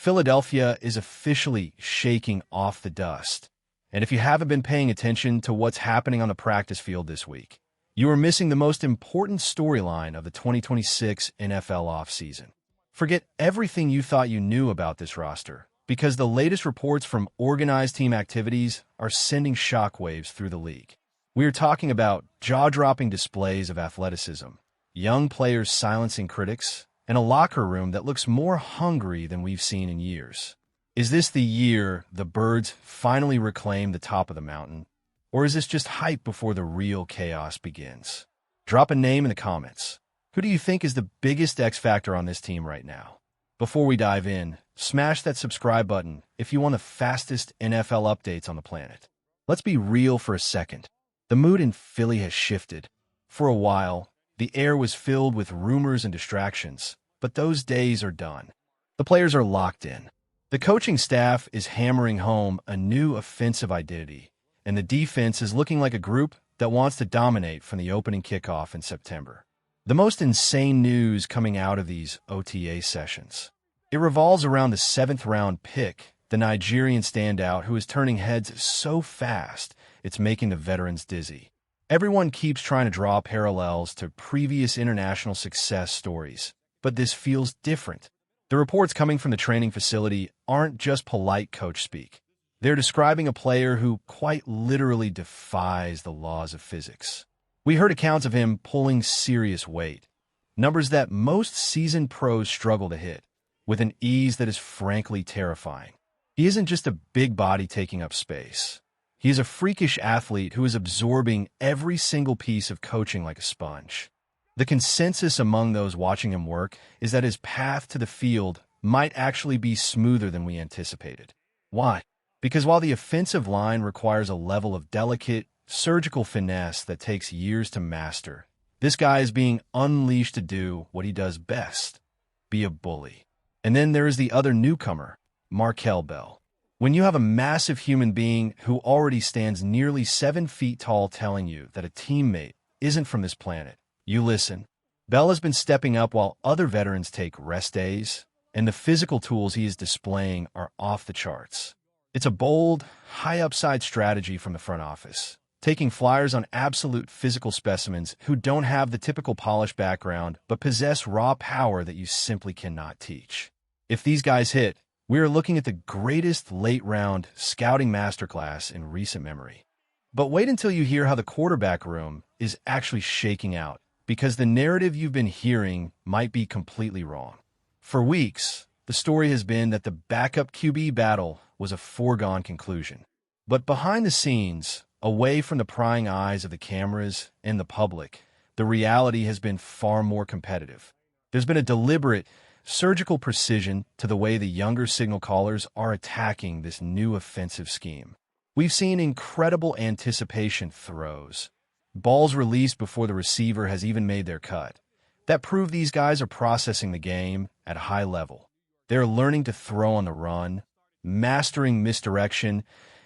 Philadelphia is officially shaking off the dust. And if you haven't been paying attention to what's happening on the practice field this week, you are missing the most important storyline of the 2026 NFL offseason. Forget everything you thought you knew about this roster, because the latest reports from organized team activities are sending shockwaves through the league. We are talking about jaw-dropping displays of athleticism, young players silencing critics, and a locker room that looks more hungry than we've seen in years. Is this the year the Birds finally reclaim the top of the mountain? Or is this just hype before the real chaos begins? Drop a name in the comments. Who do you think is the biggest X factor on this team right now? Before we dive in, smash that subscribe button if you want the fastest NFL updates on the planet. Let's be real for a second. The mood in Philly has shifted. For a while, the air was filled with rumors and distractions, but those days are done. The players are locked in. The coaching staff is hammering home a new offensive identity, and the defense is looking like a group that wants to dominate from the opening kickoff in September. The most insane news coming out of these OTA sessions. It revolves around the 7th-round pick, the Nigerian standout who is turning heads so fast it's making the veterans dizzy. Everyone keeps trying to draw parallels to previous international success stories, but this feels different. The reports coming from the training facility aren't just polite coach speak. They're describing a player who quite literally defies the laws of physics. We heard accounts of him pulling serious weight, numbers that most seasoned pros struggle to hit, with an ease that is frankly terrifying. He isn't just a big body taking up space. He is a freakish athlete who is absorbing every single piece of coaching like a sponge. The consensus among those watching him work is that his path to the field might actually be smoother than we anticipated. Why? Because while the offensive line requires a level of delicate, surgical finesse that takes years to master, this guy is being unleashed to do what he does best, be a bully. And then there is the other newcomer, Markelle Bell. When you have a massive human being who already stands nearly 7 feet tall telling you that a teammate isn't from this planet, you listen. Bell has been stepping up while other veterans take rest days, and the physical tools he is displaying are off the charts. It's a bold, high-upside strategy from the front office, taking flyers on absolute physical specimens who don't have the typical polished background but possess raw power that you simply cannot teach. If these guys hit, we are looking at the greatest late-round scouting masterclass in recent memory. But wait until you hear how the quarterback room is actually shaking out, because the narrative you've been hearing might be completely wrong. For weeks, the story has been that the backup QB battle was a foregone conclusion. But behind the scenes, away from the prying eyes of the cameras and the public, the reality has been far more competitive. There's been a deliberate, surgical precision to the way the younger signal callers are attacking this new offensive scheme. We've seen incredible anticipation throws, balls released before the receiver has even made their cut, that prove these guys are processing the game at a high level. They're learning to throw on the run, mastering misdirection,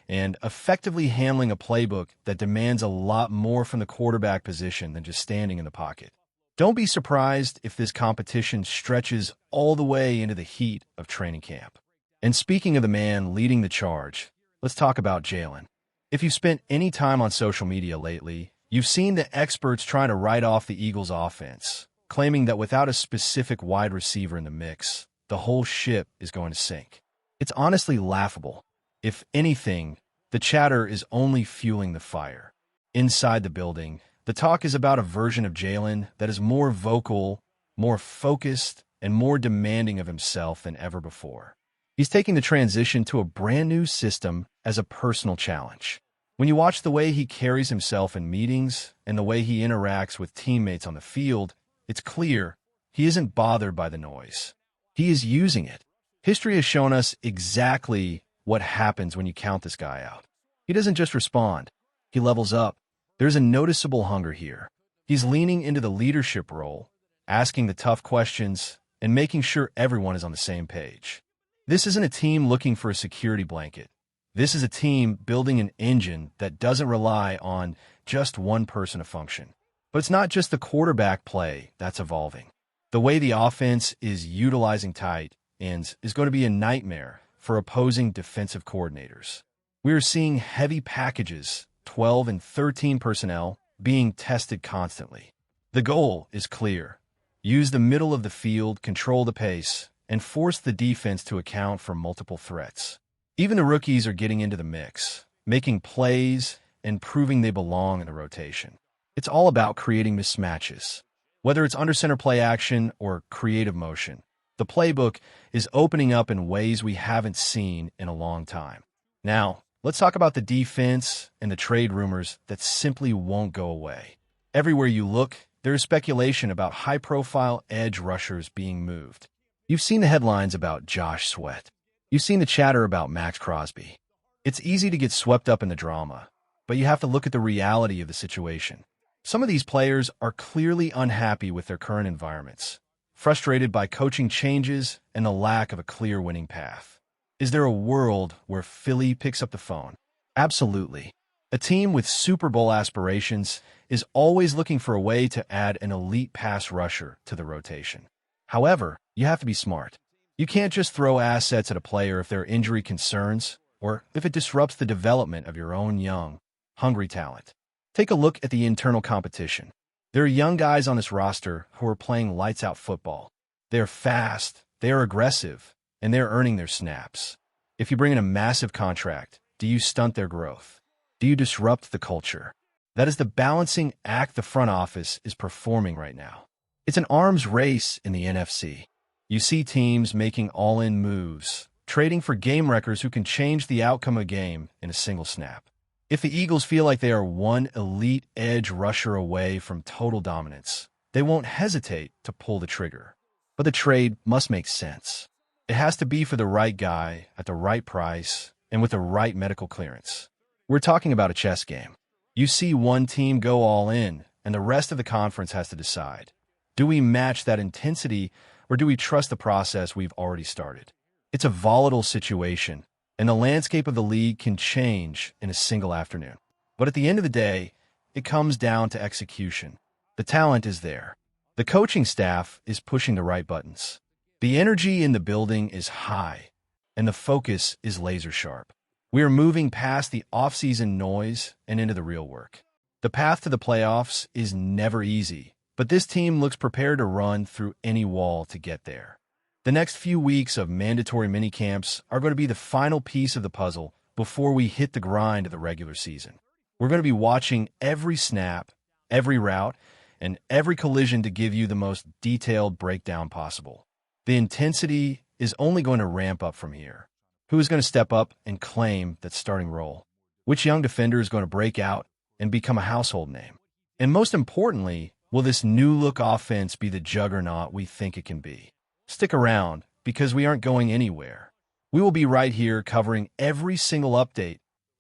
and effectively handling a playbook that demands a lot more from the quarterback position than just standing in the pocket. Don't be surprised if this competition stretches all the way into the heat of training camp. And speaking of the man leading the charge, let's talk about Jalen. If you've spent any time on social media lately, you've seen the experts trying to write off the Eagles offense, claiming that without a specific wide receiver in the mix, the whole ship is going to sink. It's honestly laughable. If anything, the chatter is only fueling the fire. Inside the building, the talk is about a version of Jalen that is more vocal, more focused, and more demanding of himself than ever before. He's taking the transition to a brand new system as a personal challenge. When you watch the way he carries himself in meetings and the way he interacts with teammates on the field, it's clear he isn't bothered by the noise. He is using it. History has shown us exactly what happens when you count this guy out. He doesn't just respond. He levels up. There's a noticeable hunger here. He's leaning into the leadership role, asking the tough questions, and making sure everyone is on the same page. This isn't a team looking for a security blanket. This is a team building an engine that doesn't rely on just one person to function. But it's not just the quarterback play that's evolving. The way the offense is utilizing tight ends is going to be a nightmare for opposing defensive coordinators. We are seeing heavy packages, 12 and 13 personnel, being tested constantly. The goal is clear. Use the middle of the field, control the pace, and force the defense to account for multiple threats. Even the rookies are getting into the mix, making plays and proving they belong in the rotation. It's all about creating mismatches. Whether it's under center play action or creative motion, the playbook is opening up in ways we haven't seen in a long time. Now, let's talk about the defense and the trade rumors that simply won't go away. Everywhere you look, there is speculation about high-profile edge rushers being moved. You've seen the headlines about Josh Sweat. You've seen the chatter about Max Crosby. It's easy to get swept up in the drama, but you have to look at the reality of the situation. Some of these players are clearly unhappy with their current environments, frustrated by coaching changes and the lack of a clear winning path. Is there a world where Philly picks up the phone? Absolutely. A team with Super Bowl aspirations is always looking for a way to add an elite pass rusher to the rotation. However, you have to be smart. You can't just throw assets at a player if there are injury concerns or if it disrupts the development of your own young, hungry talent. Take a look at the internal competition. There are young guys on this roster who are playing lights-out football. They're fast, they are aggressive, and they're earning their snaps. If you bring in a massive contract, do you stunt their growth? Do you disrupt the culture? That is the balancing act the front office is performing right now. It's an arms race in the NFC. You see teams making all-in moves, trading for game wreckers who can change the outcome of a game in a single snap. If the Eagles feel like they are one elite edge rusher away from total dominance, they won't hesitate to pull the trigger. But the trade must make sense. It has to be for the right guy at the right price and with the right medical clearance. We're talking about a chess game. You see one team go all in, and the rest of the conference has to decide. Do we match that intensity, or do we trust the process we've already started? It's a volatile situation, and the landscape of the league can change in a single afternoon. But at the end of the day, it comes down to execution. The talent is there. The coaching staff is pushing the right buttons. The energy in the building is high, and the focus is laser sharp. We are moving past the off-season noise and into the real work. The path to the playoffs is never easy, but this team looks prepared to run through any wall to get there. The next few weeks of mandatory minicamps are going to be the final piece of the puzzle before we hit the grind of the regular season. We're going to be watching every snap, every route, and every collision to give you the most detailed breakdown possible. The intensity is only going to ramp up from here. Who is going to step up and claim that starting role? Which young defender is going to break out and become a household name? And most importantly, will this new-look offense be the juggernaut we think it can be? Stick around, because we aren't going anywhere. We will be right here covering every single update,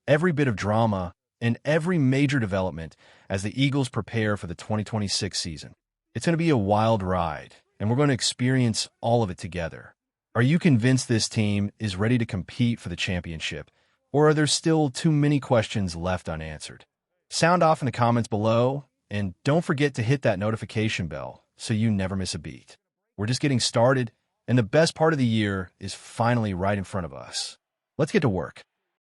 every bit of drama, and every major development as the Eagles prepare for the 2026 season. It's going to be a wild ride, and we're going to experience all of it together. Are you convinced this team is ready to compete for the championship, or are there still too many questions left unanswered? Sound off in the comments below, and don't forget to hit that notification bell so you never miss a beat. We're just getting started, and the best part of the year is finally right in front of us. Let's get to work.